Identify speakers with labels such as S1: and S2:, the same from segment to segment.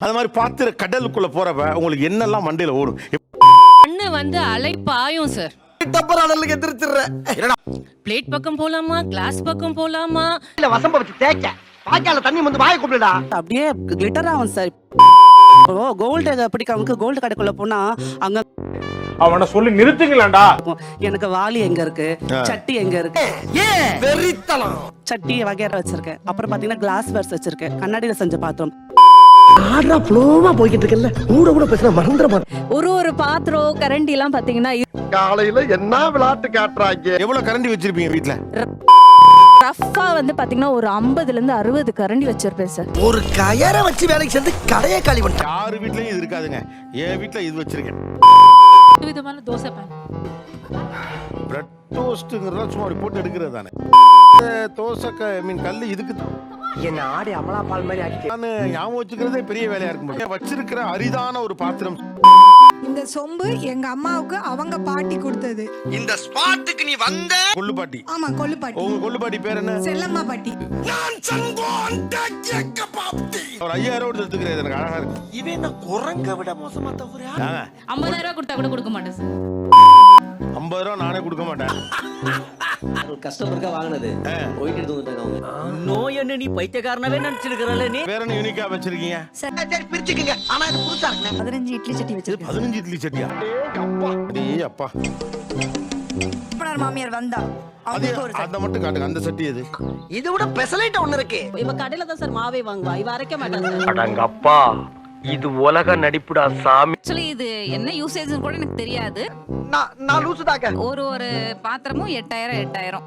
S1: அது மாதிரி பாத்திர கடலுக்குள்ள போறப்ப உங்களுக்கு என்னெல்லாம் மண்டையில ஓடும்?
S2: கண்ணு வந்து அலை பாயும் சார்.
S3: டப்பரானல்ல எந்திரிச்சிடுற.
S2: பிளேட் பக்கம் போலாமா, கிளாஸ் பக்கம் போலாமா?
S3: இல்ல வசம்ப வச்சு தேய்க்க. வாய்க்கால தண்ணி வந்து வாயை கூப்பிடுடா.
S4: அப்படியே கிளிட்டர் ஆகும் சார். கோல்டு பிடிக்கவனுக்கு கோல்டு கடைக்குள்ள போனா அங்க
S5: அவனை சொல்லி நிறுத்துங்களேன்டா.
S4: எனக்கு வாளி எங்க இருக்கு, சட்டி எங்க இருக்கு,
S3: வெறித்தனம்.
S4: சட்டி வகையற வச்சிருக்கேன். அப்புறம் பாத்தீங்கன்னா கிளாஸ் வேர்ஸ் வச்சிருக்கேன், கண்ணாடியில செஞ்ச பாத்திரம்.
S3: ஆடுறா ஃப்ளோவா போய்கிட்டு இருக்கல, கூட பேசுற மறந்துட மாட்டேன்.
S6: ஒரு பாத்திரம் கரண்டி எல்லாம் பாத்தீங்கன்னா
S3: காலையில என்ன விளையாட்டு காட்டுறாங்க.
S1: எவ்வளவு கரண்டி வச்சிருப்பீங்க வீட்ல?
S6: ரஃபா வந்து பாத்தீங்கன்னா ஒரு 50ல இருந்து 60 கரண்டி வச்சிருப்பேன் சார்.
S3: ஒரு கயரை வச்சு வேலைக்கு சேர்ந்து கடையை காலி பண்ண.
S1: யாரு வீட்லயும் இது இருக்காதுங்க. என் வீட்ல இது வச்சிருக்கேன்.
S2: விதமான தோசை பேன்.
S1: பிரெட் டோஸ்ட்ங்கறத சும்மா அப்படி போட்டு எடுக்கிறது தானே. தோசை மீன் கல்லு இதுக்கு
S3: என்ன ஆடி அமலா பால் மாதிரி ஆக்கிட்டே.
S1: நான் ஞாபகம் வச்சுக்கிறதே பெரிய வேலையா இருக்கும். வச்சிருக்கிற அரிதான ஒரு பாத்திரம்.
S7: இந்த சொம்பு எங்க அம்மாவுக்கு அவங்க பாட்டி கொடுத்தது.
S3: இந்த ஸ்பாட்டுக்கு நீ வந்த
S1: கொள்ளுப்பாட்டி.
S7: ஆமா, கொள்ளுப்பாட்டி.
S1: உங்க கொள்ளுப்பாட்டி பேர் என்ன?
S7: செல்லம்மா பாட்டி.
S3: நான் சங்கோன் டக்கக்க பாப்தி.
S1: ஒரு 5000 எடுத்துக்கிறேன். எனக்கு அழகா இருக்கு.
S3: இவன் என்ன குரங்க விட மோசமா தவறா?
S2: 50,000 ரூபாய் கொடுத்தா கூட கொடுக்க மாட்டேன் சார்.
S1: 50 ரூபா நானே கொடுக்க மாட்டேன்.
S8: கஸ்டமருக்கா வாங்கினது போயிட்டு எடுத்து வந்துட்டாங்க அவங்க.
S9: நோய் என்ன நீ பைத்தியக்காரனவே நினைச்சிருக்கிறல்ல நீ?
S1: வேற என்ன யூனிக்கா வச்சிருக்கீங்க?
S3: சரி பிரிச்சுக்கங்க. ஆனா இது புதுசா இருக்கு.
S6: 15 இட்லி சட்டி வச்சிருக்கேன்.
S1: 15 இட்லி சட்டியா? டேய் அப்பா.
S7: மாமியார் வந்தா
S1: அது அத மட்டும் காட்டுங்க. அந்த சட்டி எது?
S3: இது விட பெசலைட் ஒன்னு இருக்கு.
S9: இவ கடையில தான் சார் மாவே வாங்குவா, இவ அரைக்க மாட்டாங்க.
S5: அடங்கப்பா, இது உலக நடிப்புடா சாமி.
S2: ஆக்சுவலி இது என்ன யூசேஜ்னு கூட எனக்கு தெரியாது.
S3: நான் லூசுதாக்க.
S2: ஒரு பாத்திரமும் 8000.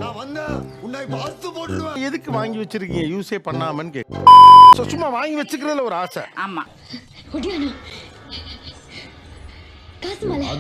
S3: நான் வந்த உன்னை பார்த்து போடுவேன்.
S1: எதுக்கு வாங்கி வச்சிருக்கீங்க யூஸே பண்ணாமன்னு கேக்குறேன். சும்மா வாங்கி வச்சுக்கிறதுல ஒரு ஆசை.
S2: ஆமா.